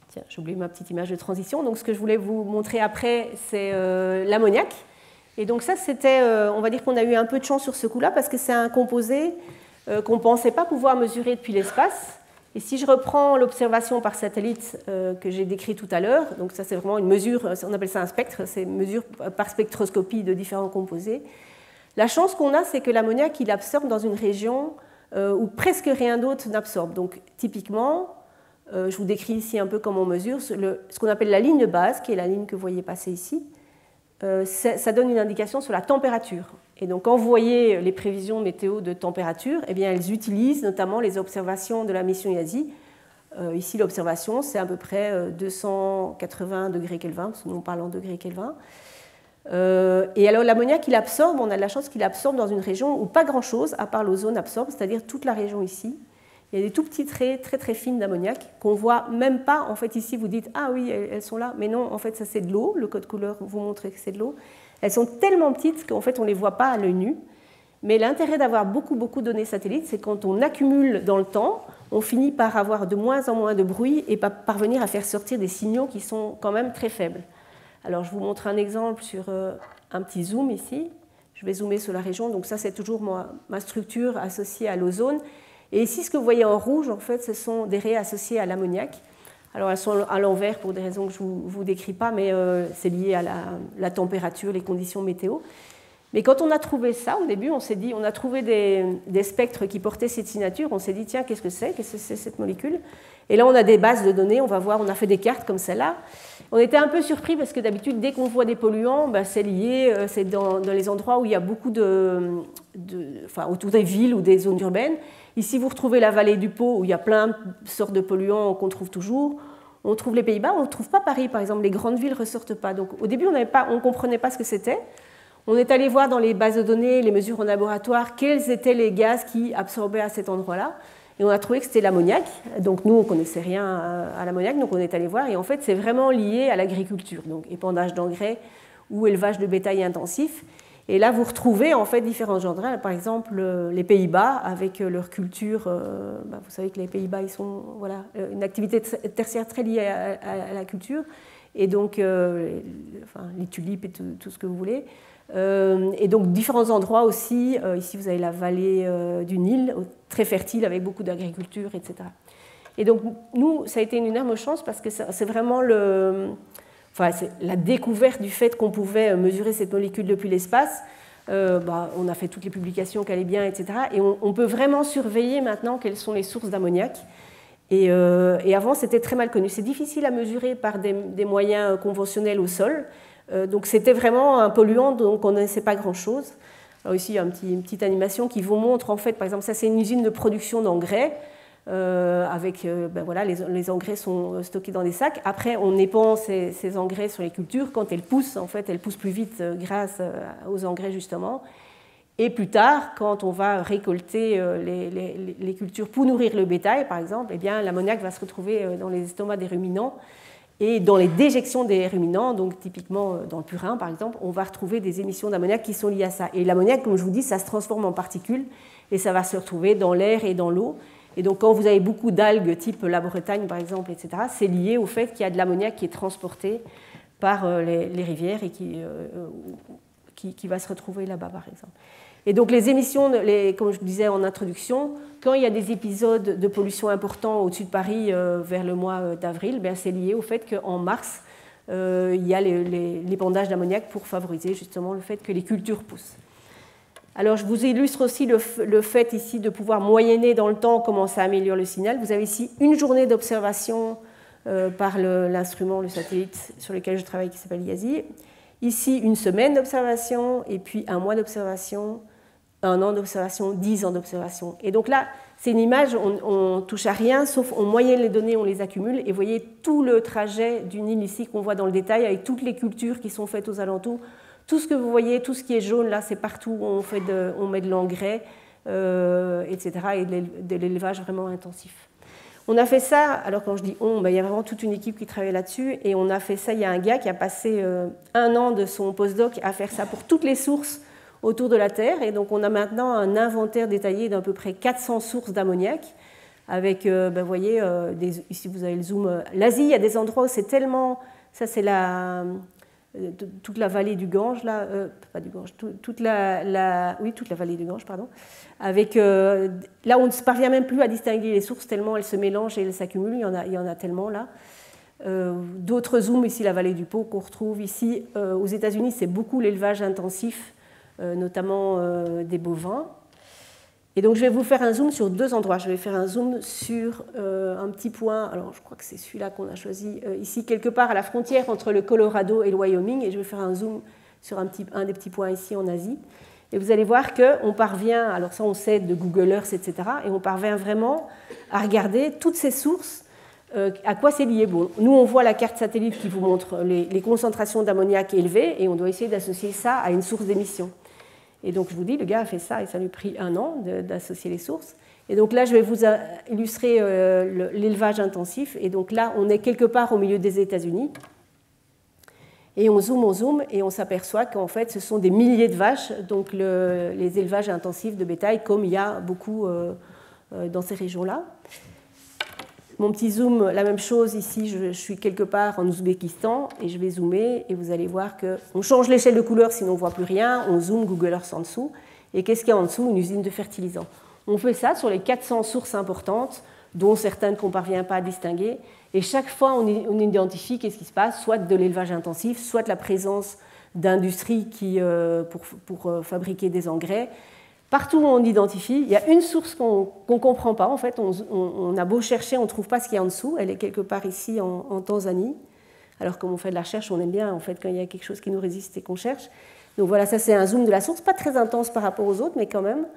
Tiens, j'ai oublié ma petite image de transition. Donc, ce que je voulais vous montrer après, c'est l'ammoniac. Et donc ça, c'était, on va dire qu'on a eu un peu de chance sur ce coup-là, parce que c'est un composé qu'on ne pensait pas pouvoir mesurer depuis l'espace. Et si je reprends l'observation par satellite que j'ai décrit tout à l'heure, donc ça c'est vraiment une mesure, on appelle ça un spectre, c'est une mesure par spectroscopie de différents composés. La chance qu'on a, c'est que l'ammoniac, il absorbe dans une région où presque rien d'autre n'absorbe. Donc typiquement, je vous décris ici un peu comment on mesure, ce qu'on appelle la ligne de base, qui est la ligne que vous voyez passer ici, ça donne une indication sur la température. Et donc, quand vous voyez les prévisions météo de température, eh bien, elles utilisent notamment les observations de la mission IASI. Ici, l'observation, c'est à peu près 280 degrés Kelvin, parce que nous, on parle en degrés Kelvin. Et alors, l'ammoniac, il absorbe, on a de la chance qu'il absorbe dans une région où pas grand-chose, à part l'ozone, absorbe, c'est-à-dire toute la région ici. Il y a des tout petits traits très très fines d'ammoniac qu'on ne voit même pas. En fait, ici, vous dites « Ah oui, elles sont là », mais non, en fait, ça c'est de l'eau. Le code couleur vous montre que c'est de l'eau. Elles sont tellement petites qu'en fait, on ne les voit pas à l'œil nu. Mais l'intérêt d'avoir beaucoup de données satellites, c'est quand on accumule dans le temps, on finit par avoir de moins en moins de bruit et parvenir à faire sortir des signaux qui sont quand même très faibles. Alors, je vous montre un exemple sur un petit zoom ici. Je vais zoomer sur la région. Donc ça, c'est toujours ma structure associée à l'ozone. Et ici, ce que vous voyez en rouge, en fait, ce sont des raies associées à l'ammoniac. Alors, elles sont à l'envers pour des raisons que je ne vous décris pas, mais c'est lié à la température, les conditions météo. Mais quand on a trouvé ça, au début, on s'est dit, on a trouvé des spectres qui portaient cette signature, on s'est dit, tiens, qu'est-ce que c'est cette molécule? Et là, on a des bases de données, on va voir, on a fait des cartes comme celle-là. On était un peu surpris parce que d'habitude, dès qu'on voit des polluants, c'est lié, c'est dans les endroits où il y a beaucoup enfin, autour des villes ou des zones urbaines. Ici, vous retrouvez la vallée du Pô, où il y a plein de sortes de polluants qu'on trouve toujours. On trouve les Pays-Bas, on ne trouve pas Paris, par exemple. Les grandes villes ne ressortent pas. Donc, au début, on ne comprenait pas ce que c'était. On est allé voir dans les bases de données, les mesures en laboratoire, quels étaient les gaz qui absorbaient à cet endroit-là. Et on a trouvé que c'était l'ammoniac. Donc, nous, on ne connaissait rien à l'ammoniac, donc on est allé voir. Et en fait, c'est vraiment lié à l'agriculture, donc épandage d'engrais ou élevage de bétail intensif. Et là, vous retrouvez en fait différents genres. Par exemple, les Pays-Bas, avec leur culture, vous savez que les Pays-Bas, ils sont une activité tertiaire très liée à la culture, et donc les tulipes et tout ce que vous voulez. Et donc différents endroits aussi. Ici, vous avez la vallée du Nil, très fertile, avec beaucoup d'agriculture, etc. Et donc, nous, ça a été une énorme chance parce que c'est vraiment c'est la découverte du fait qu'on pouvait mesurer cette molécule depuis l'espace. On a fait toutes les publications qu'elle est bien, etc. Et on peut vraiment surveiller maintenant quelles sont les sources d'ammoniac. Et avant, c'était très mal connu. C'est difficile à mesurer par des moyens conventionnels au sol. Donc c'était vraiment un polluant dont on ne connaissait pas grand-chose. Alors ici, il y a une petite animation qui vous montre, en fait, par exemple, ça c'est une usine de production d'engrais. Avec les engrais sont stockés dans des sacs. Après, on épand ces engrais sur les cultures. Quand elles poussent, en fait, elles poussent plus vite grâce aux engrais, justement. Et plus tard, quand on va récolter les cultures pour nourrir le bétail, par exemple, eh bien, l'ammoniac va se retrouver dans les estomacs des ruminants. Et dans les déjections des ruminants, donc typiquement dans le purin, par exemple, on va retrouver des émissions d'ammoniac qui sont liées à ça. Et l'ammoniac, comme je vous dis, ça se transforme en particules et ça va se retrouver dans l'air et dans l'eau. Et donc, quand vous avez beaucoup d'algues, type la Bretagne, par exemple, etc., c'est lié au fait qu'il y a de l'ammoniac qui est transporté par les rivières et qui va se retrouver là-bas, par exemple. Et donc, les émissions, comme je disais en introduction, quand il y a des épisodes de pollution importants au-dessus de Paris vers le mois d'avril, c'est lié au fait qu'en mars, il y a l'épandage d'ammoniac pour favoriser justement le fait que les cultures poussent. Alors, je vous illustre aussi le fait ici de pouvoir moyenner dans le temps comment ça améliore le signal. Vous avez ici une journée d'observation par l'instrument, le satellite sur lequel je travaille qui s'appelle YASI. Ici, une semaine d'observation, et puis un mois d'observation, un an d'observation, 10 ans d'observation. Et donc là, c'est une image, on ne touche à rien, sauf on moyenne les données, on les accumule, et vous voyez tout le trajet d'une île ici qu'on voit dans le détail, avec toutes les cultures qui sont faites aux alentours. Tout ce que vous voyez, tout ce qui est jaune, là, c'est partout où on met de l'engrais, etc., et de l'élevage vraiment intensif. On a fait ça, alors quand je dis on, il y a vraiment toute une équipe qui travaille là-dessus, et on a fait ça, il y a un gars qui a passé 1 an de son postdoc à faire ça pour toutes les sources autour de la Terre, et donc on a maintenant un inventaire détaillé d'à peu près 400 sources d'ammoniac, avec, vous voyez, ici vous avez le zoom, l'Asie, il y a des endroits où c'est tellement, ça c'est toute la vallée du Gange, là, pas du Gange, toute la vallée du Gange, pardon, avec, là on ne se parvient même plus à distinguer les sources tellement elles se mélangent et elles s'accumulent, il y en a tellement là. D'autres zooms, ici la vallée du Pô qu'on retrouve ici, aux États-Unis c'est beaucoup l'élevage intensif, notamment des bovins. Et donc je vais vous faire un zoom sur 2 endroits. Je vais faire un zoom sur un petit point, alors je crois que c'est celui-là qu'on a choisi, ici quelque part à la frontière entre le Colorado et le Wyoming, et je vais faire un zoom sur un des petits points ici en Asie. Et vous allez voir qu'on parvient, alors ça on sait de Google Earth, etc., et on parvient vraiment à regarder toutes ces sources, à quoi c'est lié. Bon, nous on voit la carte satellite qui vous montre les concentrations d'ammoniac élevées, et on doit essayer d'associer ça à une source d'émission. Et donc je vous dis, le gars a fait ça et ça lui a pris 1 an d'associer les sources. Et donc là, je vais vous illustrer l'élevage intensif. Et donc là, on est quelque part au milieu des États-Unis. Et on zoome, et on s'aperçoit qu'en fait, ce sont des milliers de vaches, donc les élevages intensifs de bétail, comme il y a beaucoup dans ces régions-là. Mon petit zoom, la même chose ici, je suis quelque part en Ouzbékistan et je vais zoomer et vous allez voir qu'on change l'échelle de couleur sinon on ne voit plus rien, on zoome Google Earth en dessous. Et qu'est-ce qu'il y a en dessous? Une usine de fertilisants. On fait ça sur les 400 sources importantes, dont certaines qu'on ne parvient pas à distinguer. Et chaque fois, on identifie qu'est-ce qui se passe, soit de l'élevage intensif, soit de la présence d'industries pour fabriquer des engrais. Partout où on identifie, il y a une source qu'on ne comprend pas. En fait, on a beau chercher, on ne trouve pas ce qu'il y a en dessous. Elle est quelque part ici en Tanzanie. Alors, comme on fait de la recherche, on aime bien en fait, quand il y a quelque chose qui nous résiste et qu'on cherche. Donc voilà, ça c'est un zoom de la source, pas très intense par rapport aux autres, mais quand même.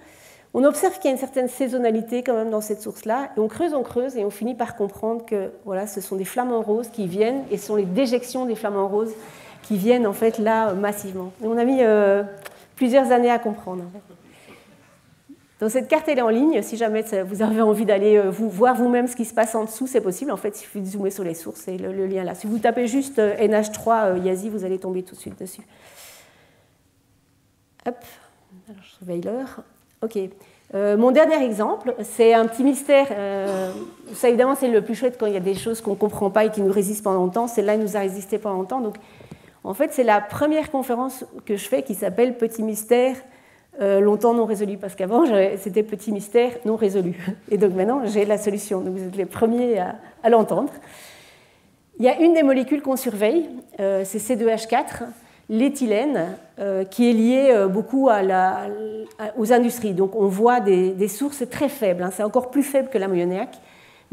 On observe qu'il y a une certaine saisonnalité quand même dans cette source-là. Et on creuse, et on finit par comprendre que voilà, ce sont des flamants roses qui viennent, et ce sont les déjections des flamants roses qui viennent en fait là massivement. Et on a mis plusieurs années à comprendre. Donc cette carte elle est en ligne, si jamais vous avez envie d'aller voir vous-même ce qui se passe en dessous, c'est possible. En fait, il suffit de zoomer sur les sources et le lien là. Si vous tapez juste NH3 YASI, vous allez tomber tout de suite dessus. Hop, alors je surveille l'heure. Ok. Mon dernier exemple, c'est un petit mystère. Ça évidemment c'est le plus chouette quand il y a des choses qu'on ne comprend pas et qui nous résistent pendant longtemps. Celle-là, elle nous a résisté pendant longtemps. Donc, en fait, c'est la première conférence que je fais qui s'appelle Petit mystère. Longtemps non résolu, parce qu'avant c'était petit mystère non résolu. Et donc maintenant j'ai la solution, donc vous êtes les premiers à l'entendre. Il y a une des molécules qu'on surveille, c'est C2H4, l'éthylène, qui est liée beaucoup aux industries. Donc on voit des sources très faibles, hein, c'est encore plus faible que l'ammoniac,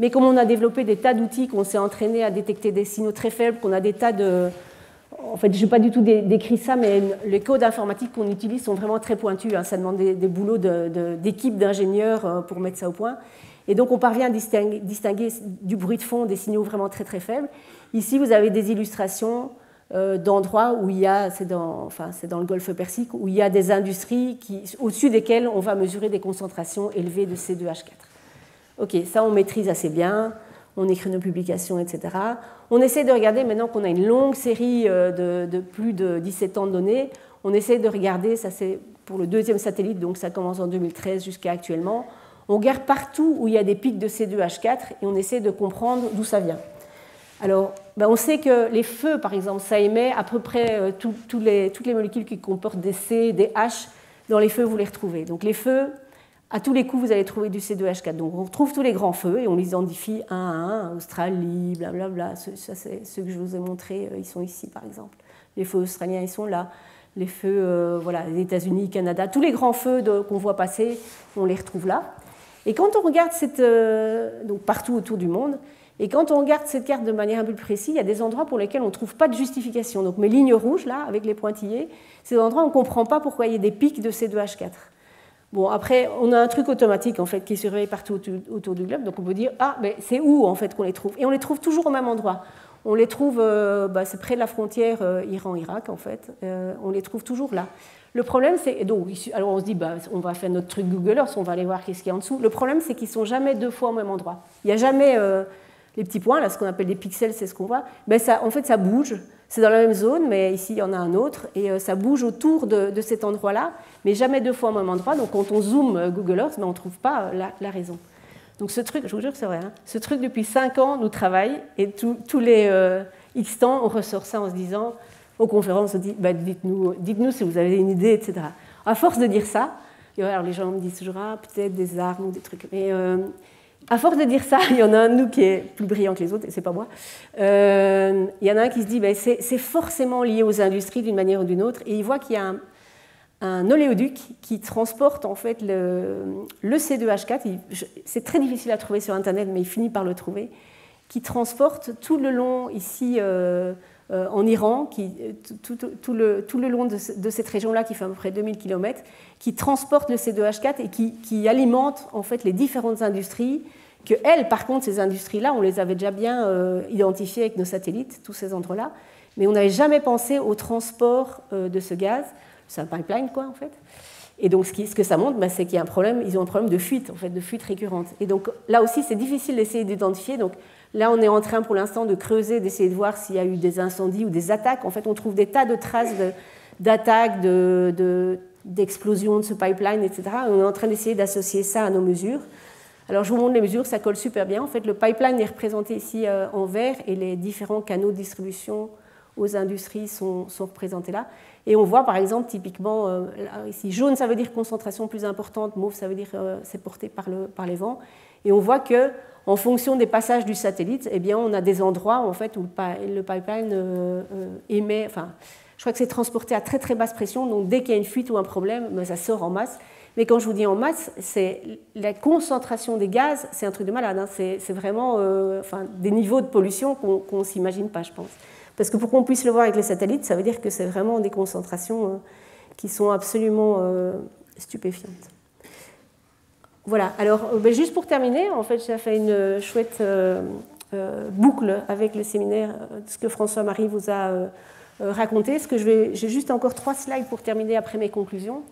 mais comme on a développé des tas d'outils, qu'on s'est entraîné à détecter des signaux très faibles, qu'on a des tas de... En fait, je n'ai pas du tout décrit ça, mais les codes informatiques qu'on utilise sont vraiment très pointus. Hein. Ça demande des boulots d'équipes d'ingénieurs pour mettre ça au point. Et donc, on parvient à distinguer du bruit de fond des signaux vraiment très, très faibles. Ici, vous avez des illustrations d'endroits où il y a, c'est dans le Golfe Persique, où il y a des industries au-dessus desquelles on va mesurer des concentrations élevées de C2H4. OK, ça, on maîtrise assez bien. On écrit nos publications, etc. On essaie de regarder, maintenant qu'on a une longue série de plus de 17 ans de données, on essaie de regarder, ça c'est pour le 2e satellite, donc ça commence en 2013 jusqu'à actuellement, on regarde partout où il y a des pics de C2H4 et on essaie de comprendre d'où ça vient. Alors, on sait que les feux, par exemple, ça émet à peu près toutes les molécules qui comportent des C, des H, dans les feux, vous les retrouvez. Donc les feux, à tous les coups, vous allez trouver du C2H4. Donc on retrouve tous les grands feux et on les identifie un à un, Australie, blablabla. Ça, c'est ceux que je vous ai montrés, ils sont ici, par exemple. Les feux australiens, ils sont là. Les feux, les États-Unis, Canada, tous les grands feux qu'on voit passer, on les retrouve là. Et quand on regarde donc partout autour du monde, Et quand on regarde cette carte de manière un peu plus précise, il y a des endroits pour lesquels on ne trouve pas de justification. Donc mes lignes rouges, là, avec les pointillés, c'est des endroits où on ne comprend pas pourquoi il y a des pics de C2H4. Bon, après, on a un truc automatique, en fait, qui surveille partout autour du globe. Donc on peut dire, ah, mais c'est où, en fait, qu'on les trouve? Et on les trouve toujours au même endroit. On les trouve, c'est près de la frontière Iran-Irak, en fait. On les trouve toujours là. Le problème, c'est... Donc, alors on se dit, on va faire notre truc Google Earth, on va aller voir qu'est-ce qu'il y a en dessous. Le problème, c'est qu'ils ne sont jamais deux fois au même endroit. Il n'y a jamais... les petits points, là, ce qu'on appelle des pixels, c'est ce qu'on voit. En fait, ça bouge. C'est dans la même zone, mais ici, il y en a un autre. Et ça bouge autour de cet endroit-là, mais jamais deux fois au même endroit. Donc, quand on zoome Google Earth, on ne trouve pas la raison. Donc, ce truc, je vous jure que c'est vrai, hein, ce truc, depuis 5 ans, nous travaille. Et tous les X temps, on ressort ça en se disant, aux conférences, on dit, dites-nous si vous avez une idée, etc. À force de dire ça, alors les gens me disent toujours, peut-être des armes ou des trucs. Mais... à force de dire ça, il y en a un de nous qui est plus brillant que les autres, et ce n'est pas moi. Il y en a un qui se dit c'est forcément lié aux industries d'une manière ou d'une autre, et il voit qu'il y a un oléoduc qui transporte en fait le C2H4, c'est très difficile à trouver sur Internet, mais il finit par le trouver, qui transporte tout le long ici en Iran, tout le long de cette région-là qui fait à peu près 2000 km, qui transporte le C2H4 et qui alimente en fait les différentes industries, que elles, par contre, ces industries-là, on les avait déjà bien identifiées avec nos satellites, tous ces endroits-là, mais on n'avait jamais pensé au transport de ce gaz. C'est un pipeline, quoi, en fait. Et donc, ce que ça montre, c'est qu'il y a un problème, ils ont un problème de fuite, en fait, de fuite récurrente. Et donc, là aussi, c'est difficile d'essayer d'identifier. Donc, là, on est en train, pour l'instant, de creuser, d'essayer de voir s'il y a eu des incendies ou des attaques. En fait, on trouve des tas de traces d'attaques, d'explosions de ce pipeline, etc. Et on est en train d'essayer d'associer ça à nos mesures. Alors, je vous montre les mesures, ça colle super bien. En fait, le pipeline est représenté ici en vert et les différents canaux de distribution aux industries sont représentés là. Et on voit, par exemple, typiquement, ici, jaune, ça veut dire concentration plus importante, mauve, ça veut dire c'est porté par les vents. Et on voit qu'en fonction des passages du satellite, eh bien, on a des endroits en fait, où le pipeline émet... Enfin, je crois que c'est transporté à très très basse pression, donc dès qu'il y a une fuite ou un problème, ça sort en masse. Mais quand je vous dis en masse, c'est la concentration des gaz, c'est un truc de malade. Hein. C'est vraiment des niveaux de pollution qu'on ne s'imagine pas, je pense. Parce que pour qu'on puisse le voir avec les satellites, ça veut dire que c'est vraiment des concentrations qui sont absolument stupéfiantes. Voilà, alors juste pour terminer, en fait, j'ai fait une chouette boucle avec le séminaire, ce que François-Marie vous a raconté. J'ai juste encore 3 slides pour terminer après mes conclusions.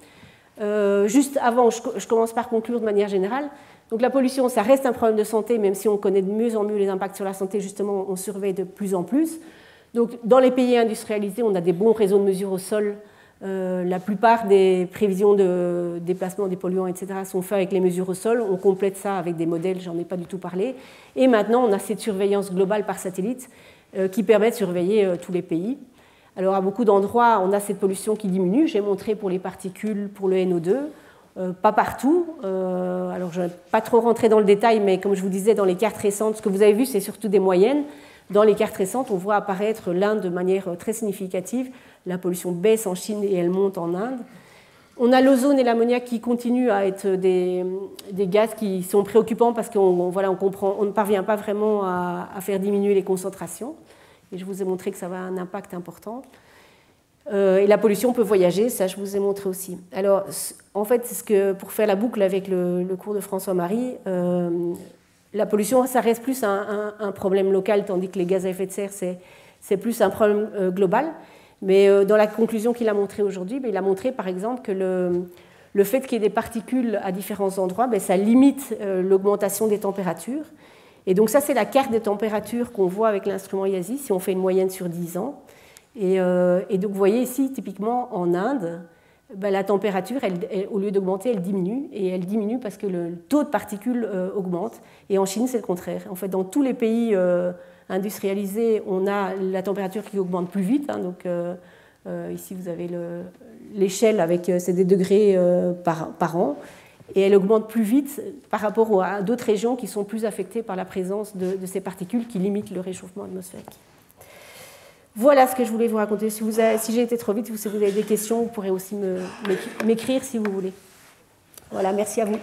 Juste avant, je commence par conclure de manière générale. Donc la pollution, ça reste un problème de santé, même si on connaît de mieux en mieux les impacts sur la santé, justement, on surveille de plus en plus. Donc, dans les pays industrialisés, on a des bons réseaux de mesure au sol. La plupart des prévisions de déplacement des polluants, etc., sont faites avec les mesures au sol. On complète ça avec des modèles, j'en ai pas du tout parlé. Et maintenant, on a cette surveillance globale par satellite qui permet de surveiller tous les pays. Alors, à beaucoup d'endroits, on a cette pollution qui diminue. J'ai montré pour les particules, pour le NO2. Pas partout. Alors, je ne vais pas trop rentrer dans le détail, mais comme je vous disais, dans les cartes récentes, ce que vous avez vu, c'est surtout des moyennes. Dans les cartes récentes, on voit apparaître l'Inde de manière très significative. La pollution baisse en Chine et elle monte en Inde. On a l'ozone et l'ammoniac qui continuent à être des gaz qui sont préoccupants parce qu'on ne parvient pas vraiment à faire diminuer les concentrations. Et je vous ai montré que ça avait un impact important. Et la pollution peut voyager, ça je vous ai montré aussi. Alors, en fait, pour faire la boucle avec le cours de François-Marie, la pollution, ça reste plus un problème local, tandis que les gaz à effet de serre, c'est plus un problème global. Mais dans la conclusion qu'il a montrée aujourd'hui, il a montré par exemple que le fait qu'il y ait des particules à différents endroits, ça limite l'augmentation des températures. Et donc ça, c'est la carte des températures qu'on voit avec l'instrument IASI, si on fait une moyenne sur 10 ans. Et donc vous voyez ici, typiquement en Inde, la température, au lieu d'augmenter, elle diminue. Et elle diminue parce que le taux de particules augmente. Et en Chine, c'est le contraire. En fait, dans tous les pays industrialisés, on a la température qui augmente plus vite. Hein, donc ici, vous avez l'échelle avec c'est des degrés par an. Et elle augmente plus vite par rapport à d'autres régions qui sont plus affectées par la présence de ces particules qui limitent le réchauffement atmosphérique. Voilà ce que je voulais vous raconter. Si j'ai été trop vite, si vous avez des questions, vous pourrez aussi m'écrire si vous voulez. Voilà, merci à vous.